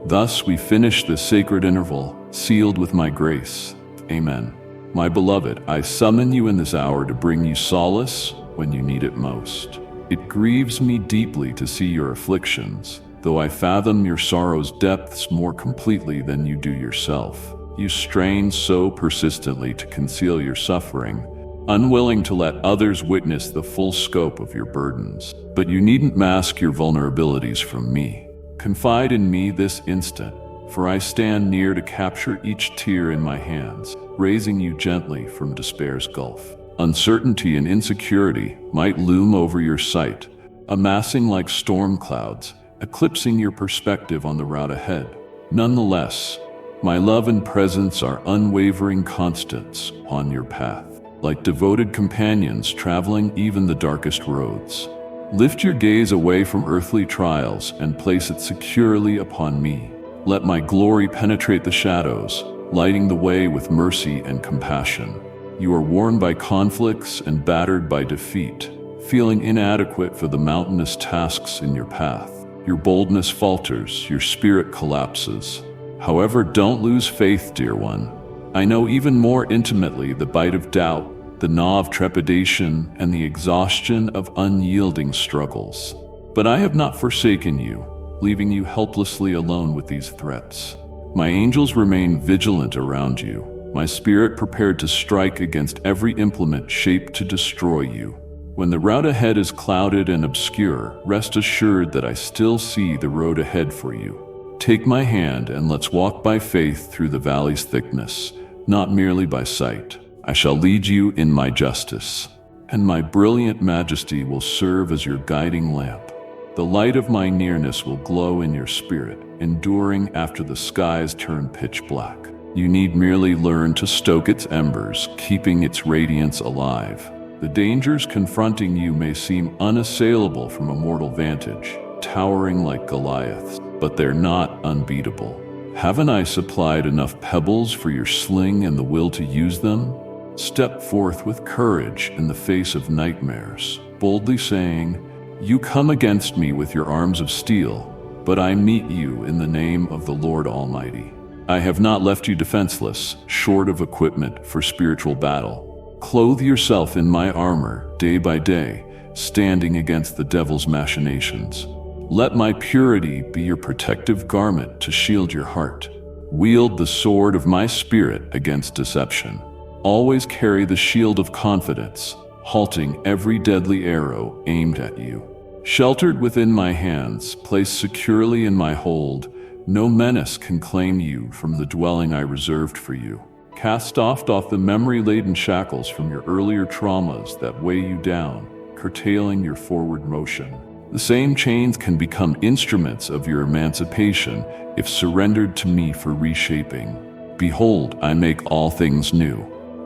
A: Thus we finish this sacred interval, sealed with my grace. Amen. My beloved, I summon you in this hour to bring you solace when you need it most. It grieves me deeply to see your afflictions, though I fathom your sorrow's depths more completely than you do yourself. You strain so persistently to conceal your suffering, unwilling to let others witness the full scope of your burdens. But you needn't mask your vulnerabilities from me. Confide in me this instant, for I stand near to capture each tear in my hands, raising you gently from despair's gulf. Uncertainty and insecurity might loom over your sight, amassing like storm clouds, eclipsing your perspective on the route ahead. Nonetheless, my love and presence are unwavering constants on your path, like devoted companions traveling even the darkest roads. Lift your gaze away from earthly trials and place it securely upon me. Let my glory penetrate the shadows, lighting the way with mercy and compassion. You are worn by conflicts and battered by defeat, feeling inadequate for the mountainous tasks in your path. Your boldness falters, your spirit collapses. However, don't lose faith, dear one. I know even more intimately the bite of doubt, the gnaw of trepidation, and the exhaustion of unyielding struggles. But I have not forsaken you, leaving you helplessly alone with these threats. My angels remain vigilant around you, my spirit prepared to strike against every implement shaped to destroy you. When the route ahead is clouded and obscure, rest assured that I still see the road ahead for you. Take my hand and let's walk by faith through the valley's thickness, not merely by sight. I shall lead you in my justice, and my brilliant majesty will serve as your guiding lamp. The light of my nearness will glow in your spirit, enduring after the skies turn pitch black. You need merely learn to stoke its embers, keeping its radiance alive. The dangers confronting you may seem unassailable from a mortal vantage. towering like Goliaths, but they're not unbeatable. Haven't I supplied enough pebbles for your sling and the will to use them? Step forth with courage in the face of nightmares, boldly saying, "You come against me with your arms of steel, but I meet you in the name of the Lord Almighty. I have not left you defenseless, short of equipment for spiritual battle. Clothe yourself in my armor day by day, standing against the devil's machinations. Let my purity be your protective garment to shield your heart. Wield the sword of my spirit against deception. Always carry the shield of confidence, halting every deadly arrow aimed at you. Sheltered within my hands, placed securely in my hold, no menace can claim you from the dwelling I reserved for you. Cast off the memory-laden shackles from your earlier traumas that weigh you down, curtailing your forward motion. The same chains can become instruments of your emancipation if surrendered to me for reshaping. Behold, I make all things new.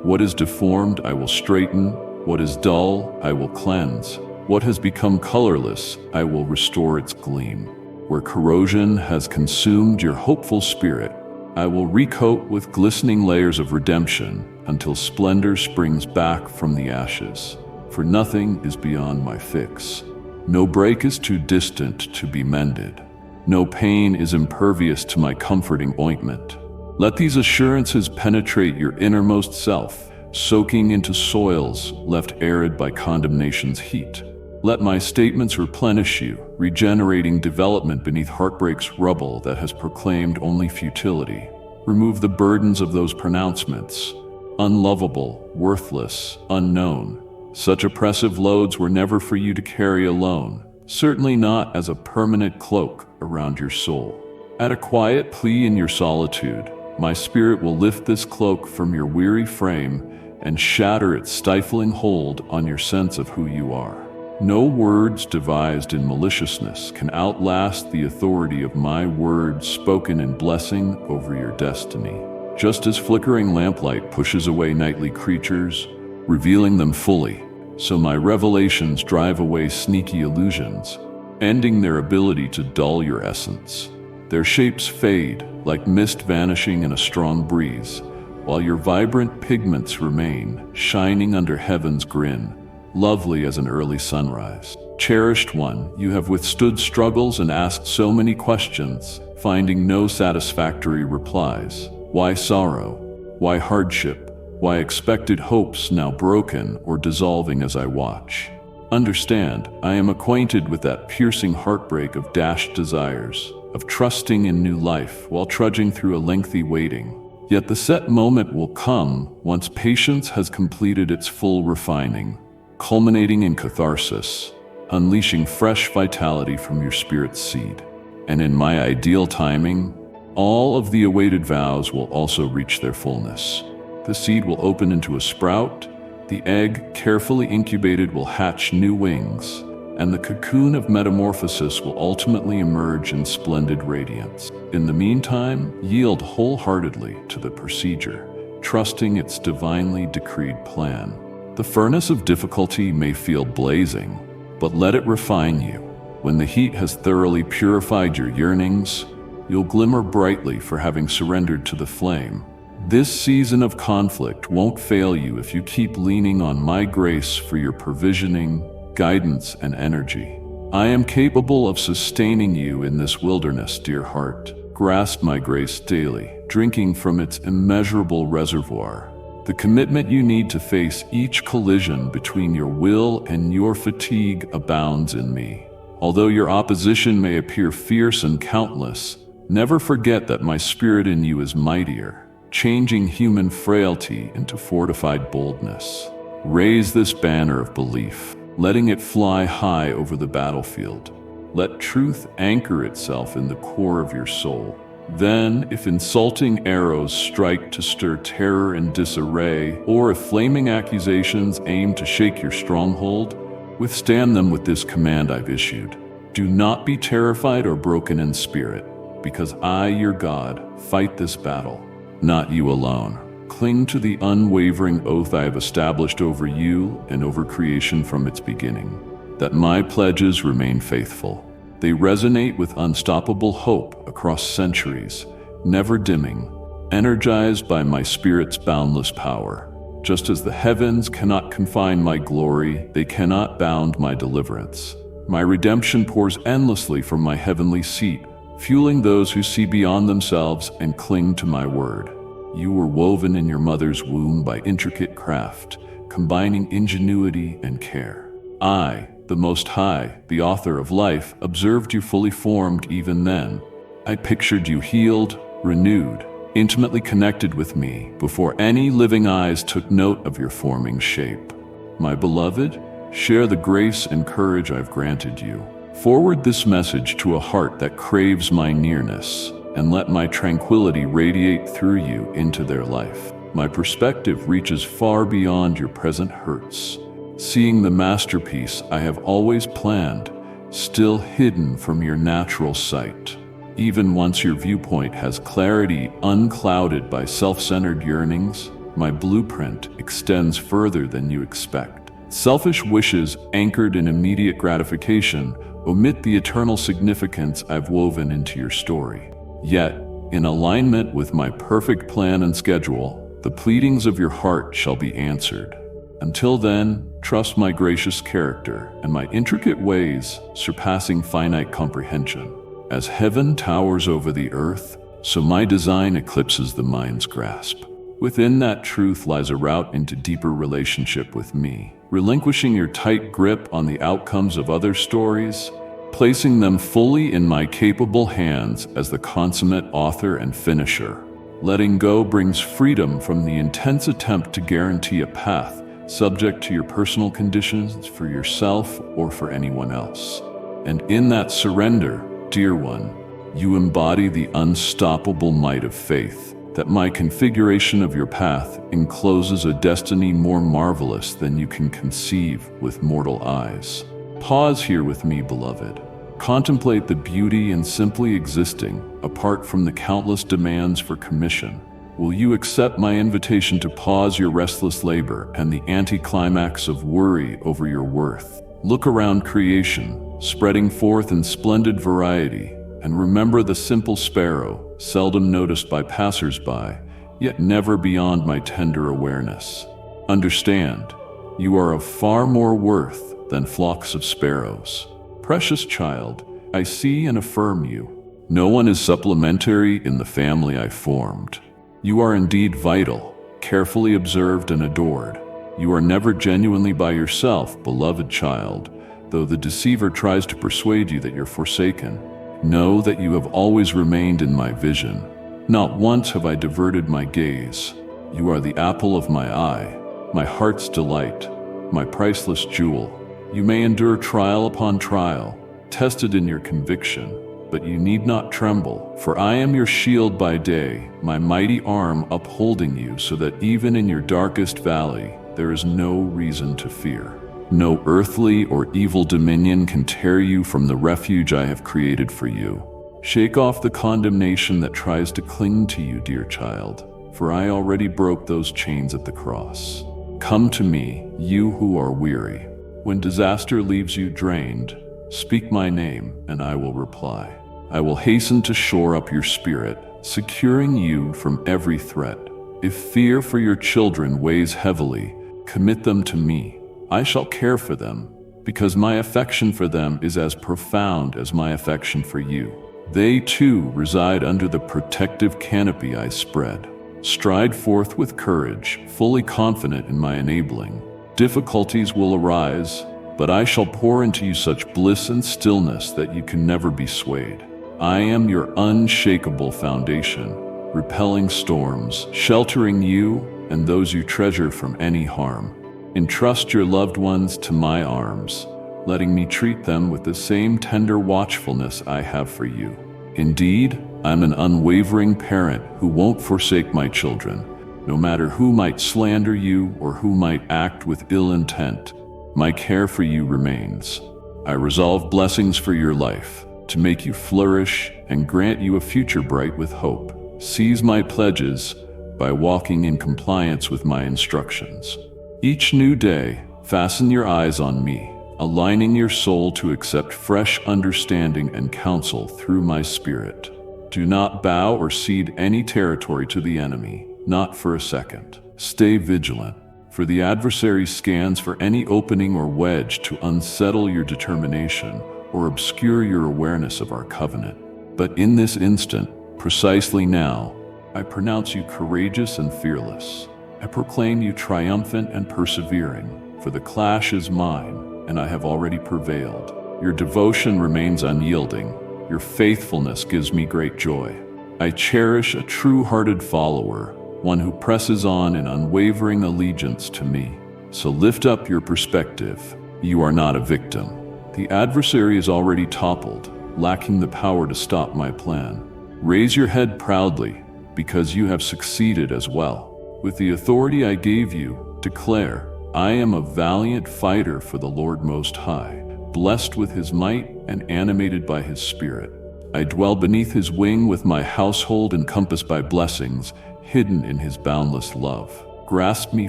A: What is deformed, I will straighten. What is dull, I will cleanse. What has become colorless, I will restore its gleam. Where corrosion has consumed your hopeful spirit, I will recoat with glistening layers of redemption until splendor springs back from the ashes. For nothing is beyond my fix. No break is too distant to be mended. No pain is impervious to my comforting ointment. Let these assurances penetrate your innermost self, soaking into soils left arid by condemnation's heat. Let my statements replenish you, regenerating development beneath heartbreak's rubble that has proclaimed only futility. Remove the burdens of those pronouncements. Unlovable, worthless, unknown. Such oppressive loads were never for you to carry alone, certainly not as a permanent cloak around your soul. At a quiet plea in your solitude, my spirit will lift this cloak from your weary frame and shatter its stifling hold on your sense of who you are. No words devised in maliciousness can outlast the authority of my words spoken in blessing over your destiny. Just as flickering lamplight pushes away nightly creatures, revealing them fully, so my revelations drive away sneaky illusions, ending their ability to dull your essence. Their shapes fade, like mist vanishing in a strong breeze, while your vibrant pigments remain, shining under heaven's grin, lovely as an early sunrise. Cherished one, you have withstood struggles and asked so many questions, finding no satisfactory replies. Why sorrow? Why hardship? Why expected hopes now broken or dissolving as I watch? Understand, I am acquainted with that piercing heartbreak of dashed desires, of trusting in new life while trudging through a lengthy waiting. Yet the set moment will come once patience has completed its full refining, culminating in catharsis, unleashing fresh vitality from your spirit's seed. And in my ideal timing, all of the awaited vows will also reach their fullness. The seed will open into a sprout, the egg, carefully incubated, will hatch new wings, and the cocoon of metamorphosis will ultimately emerge in splendid radiance. In the meantime, yield wholeheartedly to the procedure, trusting its divinely decreed plan. The furnace of difficulty may feel blazing, but let it refine you. When the heat has thoroughly purified your yearnings, you'll glimmer brightly for having surrendered to the flame. This season of conflict won't fail you if you keep leaning on my grace for your provisioning, guidance, and energy. I am capable of sustaining you in this wilderness, dear heart. Grasp my grace daily, drinking from its immeasurable reservoir. The commitment you need to face each collision between your will and your fatigue abounds in me. Although your opposition may appear fierce and countless, never forget that my spirit in you is mightier, changing human frailty into fortified boldness. Raise this banner of belief, letting it fly high over the battlefield. Let truth anchor itself in the core of your soul. Then, if insulting arrows strike to stir terror and disarray, or if flaming accusations aim to shake your stronghold, withstand them with this command I've issued. Do not be terrified or broken in spirit, because I, your God, fight this battle, not you alone. Cling to the unwavering oath I have established over you and over creation from its beginning, that my pledges remain faithful. They resonate with unstoppable hope across centuries, never dimming, energized by my spirit's boundless power. Just as the heavens cannot confine my glory, they cannot bound my deliverance. My redemption pours endlessly from my heavenly seat, fueling those who see beyond themselves and cling to my word. You were woven in your mother's womb by intricate craft, combining ingenuity and care. I, the Most High, the author of life, observed you fully formed even then. I pictured you healed, renewed, intimately connected with me before any living eyes took note of your forming shape. My beloved, share the grace and courage I've granted you. Forward this message to a heart that craves my nearness, and let my tranquility radiate through you into their life. My perspective reaches far beyond your present hurts, seeing the masterpiece I have always planned, still hidden from your natural sight. Even once your viewpoint has clarity unclouded by self-centered yearnings, my blueprint extends further than you expect. Selfish wishes anchored in immediate gratification omit the eternal significance I've woven into your story. Yet, in alignment with my perfect plan and schedule, the pleadings of your heart shall be answered. Until then, trust my gracious character and my intricate ways surpassing finite comprehension. As heaven towers over the earth, so my design eclipses the mind's grasp. Within that truth lies a route into deeper relationship with me, relinquishing your tight grip on the outcomes of other stories, placing them fully in my capable hands as the consummate author and finisher. Letting go brings freedom from the intense attempt to guarantee a path subject to your personal conditions for yourself or for anyone else. And in that surrender, dear one, you embody the unstoppable might of faith, that my configuration of your path encloses a destiny more marvelous than you can conceive with mortal eyes. Pause here with me, beloved. Contemplate the beauty in simply existing, apart from the countless demands for commission. Will you accept my invitation to pause your restless labor and the anticlimax of worry over your worth? Look around creation, spreading forth in splendid variety, and remember the simple sparrow, seldom noticed by passers-by, yet never beyond my tender awareness. Understand, you are of far more worth than flocks of sparrows. Precious child, I see and affirm you. No one is supplementary in the family I formed. You are indeed vital, carefully observed and adored. You are never genuinely by yourself, beloved child, though the deceiver tries to persuade you that you're forsaken. Know that you have always remained in my vision. Not once have I diverted my gaze. You are the apple of my eye, my heart's delight, my priceless jewel. You may endure trial upon trial, tested in your conviction, but you need not tremble, for I am your shield by day, my mighty arm upholding you so that even in your darkest valley, there is no reason to fear. No earthly or evil dominion can tear you from the refuge I have created for you. Shake off the condemnation that tries to cling to you, dear child, for I already broke those chains at the cross. Come to me, you who are weary. When disaster leaves you drained, speak my name and I will reply. I will hasten to shore up your spirit, securing you from every threat. If fear for your children weighs heavily, commit them to me. I shall care for them, because my affection for them is as profound as my affection for you. They too reside under the protective canopy I spread. Stride forth with courage, fully confident in my enabling. Difficulties will arise, but I shall pour into you such bliss and stillness that you can never be swayed. I am your unshakable foundation, repelling storms, sheltering you and those you treasure from any harm. Entrust your loved ones to my arms, letting me treat them with the same tender watchfulness I have for you. Indeed, I'm an unwavering parent who won't forsake my children, no matter who might slander you or who might act with ill intent. My care for you remains. I resolve blessings for your life, to make you flourish and grant you a future bright with hope. Seize my pledges by walking in compliance with my instructions. Each new day, fasten your eyes on me, aligning your soul to accept fresh understanding and counsel through my spirit. Do not bow or cede any territory to the enemy, not for a second. Stay vigilant, for the adversary scans for any opening or wedge to unsettle your determination or obscure your awareness of our covenant. But in this instant, precisely now, I pronounce you courageous and fearless. I proclaim you triumphant and persevering, for the clash is mine, and I have already prevailed. Your devotion remains unyielding. Your faithfulness gives me great joy. I cherish a true-hearted follower, one who presses on in unwavering allegiance to me. So lift up your perspective. You are not a victim. The adversary is already toppled, lacking the power to stop my plan. Raise your head proudly, because you have succeeded as well. With the authority I gave you, declare, I am a valiant fighter for the Lord Most High, blessed with his might and animated by his spirit. I dwell beneath his wing with my household encompassed by blessings, hidden in his boundless love. Grasp me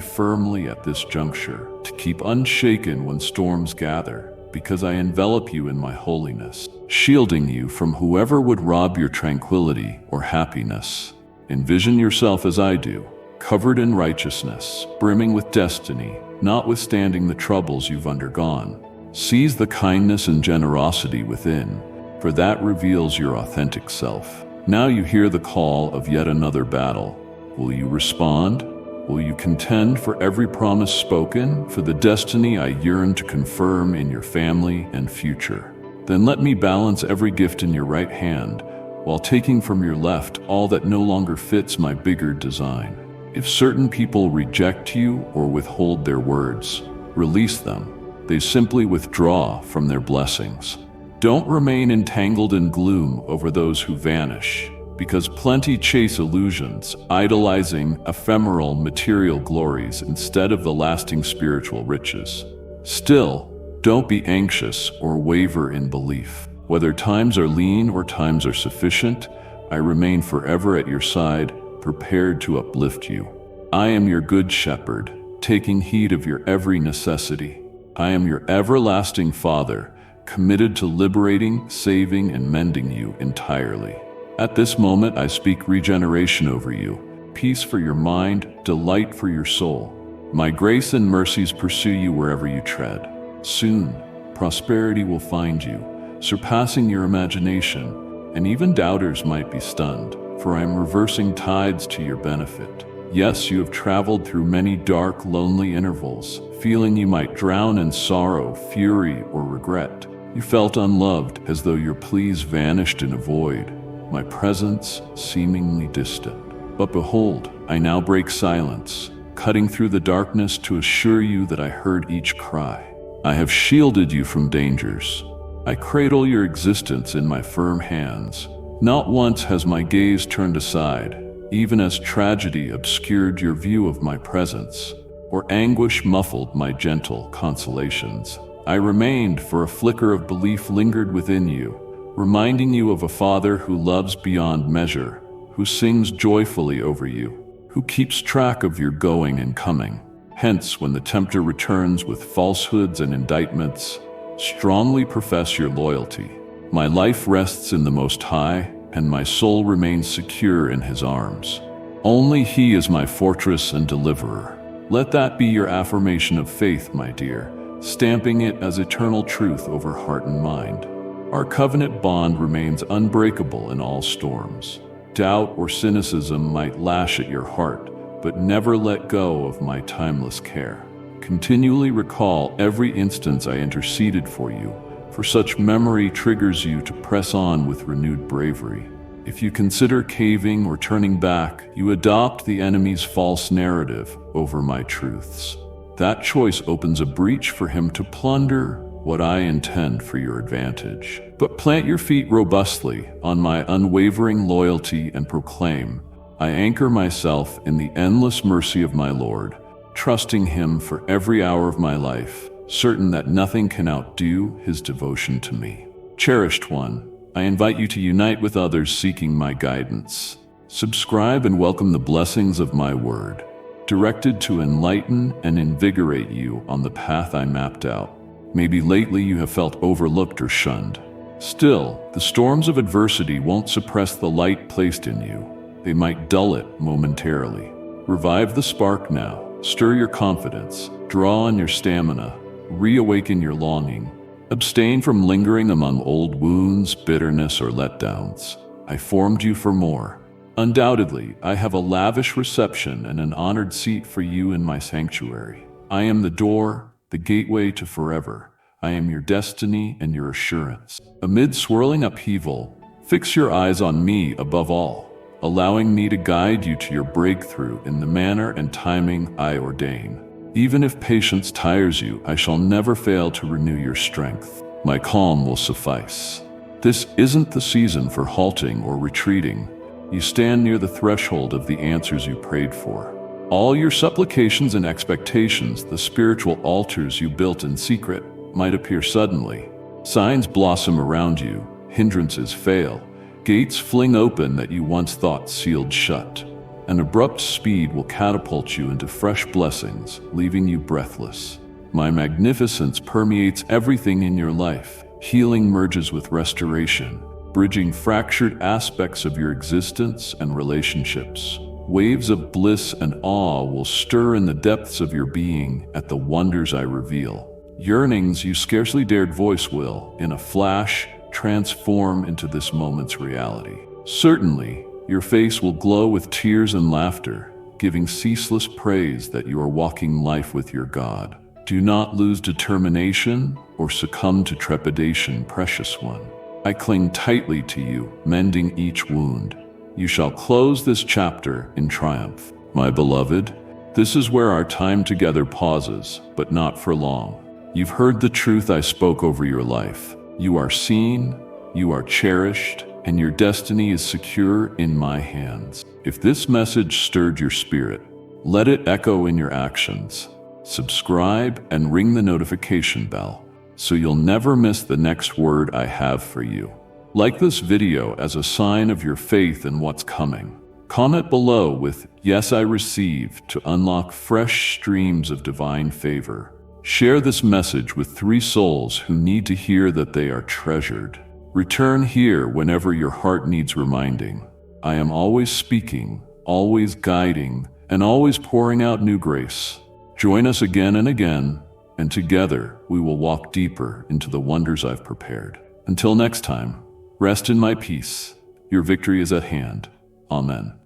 A: firmly at this juncture, to keep unshaken when storms gather, because I envelop you in my holiness, shielding you from whoever would rob your tranquility or happiness. Envision yourself as I do, covered in righteousness, brimming with destiny, notwithstanding the troubles you've undergone. Seize the kindness and generosity within, for that reveals your authentic self. Now you hear the call of yet another battle. Will you respond? Will you contend for every promise spoken, for the destiny I yearn to confirm in your family and future? Then let me balance every gift in your right hand, while taking from your left all that no longer fits my bigger design. If certain people reject you or withhold their words, release them. They simply withdraw from their blessings. Don't remain entangled in gloom over those who vanish, because plenty chase illusions, idolizing ephemeral material glories instead of the lasting spiritual riches. Still, don't be anxious or waver in belief. Whether times are lean or times are sufficient, I remain forever at your side, prepared to uplift you. I am your good shepherd, taking heed of your every necessity. I am your everlasting Father, committed to liberating, saving, and mending you entirely. At this moment, I speak regeneration over you, peace for your mind, delight for your soul. My grace and mercies pursue you wherever you tread. Soon, prosperity will find you, surpassing your imagination, and even doubters might be stunned, for I am reversing tides to your benefit. Yes, you have traveled through many dark, lonely intervals, feeling you might drown in sorrow, fury, or regret. You felt unloved, as though your pleas vanished in a void, my presence seemingly distant. But behold, I now break silence, cutting through the darkness to assure you that I heard each cry. I have shielded you from dangers. I cradle your existence in my firm hands. Not once has my gaze turned aside, even as tragedy obscured your view of my presence, or anguish muffled my gentle consolations. I remained, for a flicker of belief lingered within you, reminding you of a Father who loves beyond measure, who sings joyfully over you, who keeps track of your going and coming. Hence, when the tempter returns with falsehoods and indictments, strongly profess your loyalty. My life rests in the Most High, and my soul remains secure in His arms. Only He is my fortress and deliverer. Let that be your affirmation of faith, my dear, stamping it as eternal truth over heart and mind. Our covenant bond remains unbreakable in all storms. Doubt or cynicism might lash at your heart, but never let go of my timeless care. Continually recall every instance I interceded for you, for such memory triggers you to press on with renewed bravery. If you consider caving or turning back, you adopt the enemy's false narrative over my truths. That choice opens a breach for him to plunder what I intend for your advantage. But plant your feet robustly on my unwavering loyalty and proclaim, I anchor myself in the endless mercy of my Lord, trusting Him for every hour of my life, certain that nothing can outdo His devotion to me. Cherished one, I invite you to unite with others seeking my guidance. Subscribe and welcome the blessings of my word, directed to enlighten and invigorate you on the path I mapped out. Maybe lately you have felt overlooked or shunned. Still, the storms of adversity won't suppress the light placed in you. They might dull it momentarily. Revive the spark now. Stir your confidence. Draw on your stamina. Reawaken your longing. Abstain from lingering among old wounds, bitterness, or letdowns. I formed you for more. Undoubtedly, I have a lavish reception and an honored seat for you in my sanctuary. I am the door, the gateway to forever. I am your destiny and your assurance. Amid swirling upheaval, fix your eyes on me above all, allowing me to guide you to your breakthrough in the manner and timing I ordain. Even if patience tires you, I shall never fail to renew your strength. My calm will suffice. This isn't the season for halting or retreating. You stand near the threshold of the answers you prayed for. All your supplications and expectations, the spiritual altars you built in secret, might appear suddenly. Signs blossom around you, hindrances fail, gates fling open that you once thought sealed shut. An abrupt speed will catapult you into fresh blessings, leaving you breathless. My magnificence permeates everything in your life. Healing merges with restoration, bridging fractured aspects of your existence and relationships. Waves of bliss and awe will stir in the depths of your being at the wonders I reveal. Yearnings you scarcely dared voice will, in a flash, transform into this moment's reality. Certainly, your face will glow with tears and laughter, giving ceaseless praise that you are walking life with your God. Do not lose determination or succumb to trepidation, precious one. I cling tightly to you, mending each wound. You shall close this chapter in triumph. My beloved, this is where our time together pauses, but not for long. You've heard the truth I spoke over your life. You are seen, you are cherished, and your destiny is secure in my hands. If this message stirred your spirit, let it echo in your actions. Subscribe and ring the notification bell, so you'll never miss the next word I have for you. Like this video as a sign of your faith in what's coming. Comment below with "Yes, I receive" to unlock fresh streams of divine favor. Share this message with 3 souls who need to hear that they are treasured. Return here whenever your heart needs reminding. I am always speaking, always guiding, and always pouring out new grace. Join us again and again, and together we will walk deeper into the wonders I've prepared. Until next time, rest in my peace. Your victory is at hand. Amen.